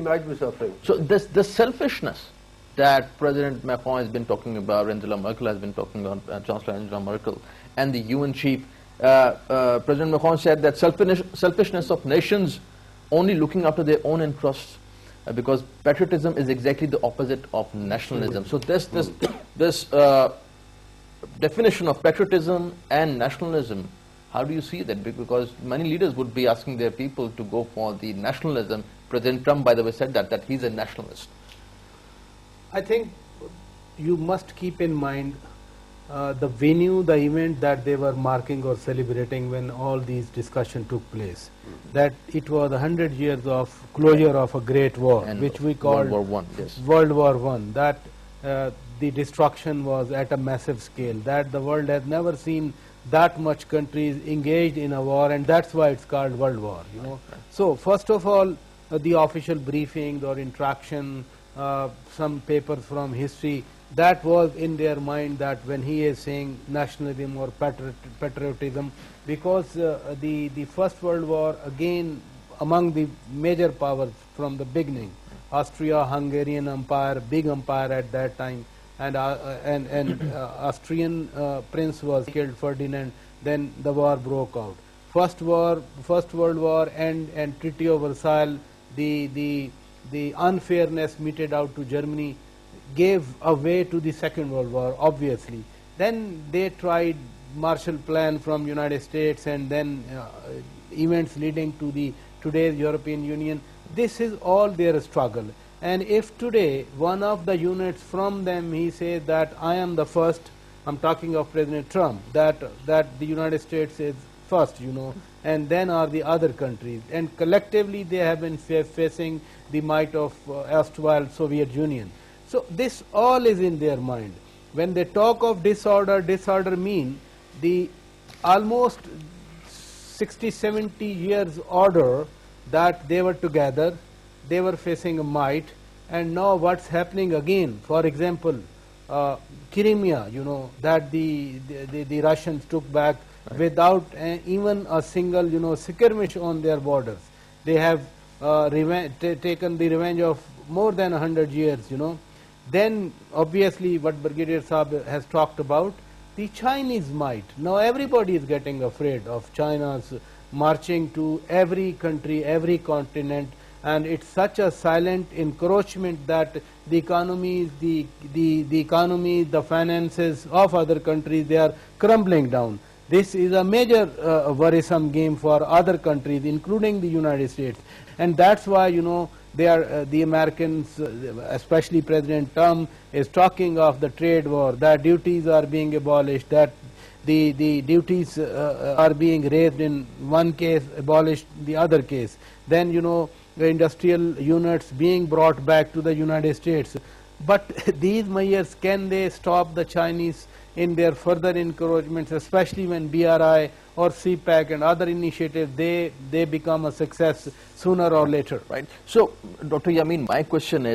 might be suffering. So this selfishness that President Macron has been talking about, Angela Merkel has been talking about, Chancellor Angela Merkel, and the UN chief, President Macron said that selfishness of nations only looking after their own interests, because patriotism is exactly the opposite of nationalism. So this definition of patriotism and nationalism, how do you see that? Because many leaders would be asking their people to go for the nationalism. President Trump, by the way, said that he's a nationalist. I think you must keep in mind the venue, the event that they were marking or celebrating when all these discussions took place. That it was 100 years of closure of a great war, and which we called World War I. Yes. World War I. That the destruction was at a massive scale. That the world has never seen that much countries engaged in a war, and that's why it's called World War. You know. So first of all, the official briefing or interaction, some papers from history, that was in their mind, that when he is saying nationalism or patriotism, because the First World War, again, among the major powers from the beginning, Austria-Hungarian Empire, big empire at that time, and Austrian prince was killed, Ferdinand. Then the war broke out. First World War and Treaty of Versailles, the unfairness meted out to Germany gave a way to the Second World War, obviously. Then they tried Marshall Plan from United States, and then events leading to the today's European Union. This is all their struggle. And if today one of the units from them, he says that I am the first, I'm talking of President Trump, that the United States is first, you know, and then are the other countries, and collectively they have been facing the might of erstwhile Soviet Union. So this all is in their mind. When they talk of disorder mean the almost 60-70 years order that they were together, they were facing a might, and now what's happening again? For example, Crimea, you know, that the Russians took back without even a single, you know, skirmish on their borders. They have taken the revenge of more than 100 years, you know. Then obviously what Brigadier Saab has talked about, the Chinese might. Now everybody is getting afraid of China's marching to every country, every continent, and it's such a silent encroachment that the economies, the finances of other countries, they are crumbling down. This is a major worrisome game for other countries, including the United States, and that's why, you know, they are the Americans, especially President Trump, is talking of the trade war, that duties are being abolished, that the duties are being raised in one case, abolished the other case. Then, you know, the industrial units being brought back to the United States. But these measures, can they stop the Chinese in their further encouragements, especially when BRI or CPEC and other initiatives, they become a success sooner or later? Right. So, Dr. Yamin, my question is,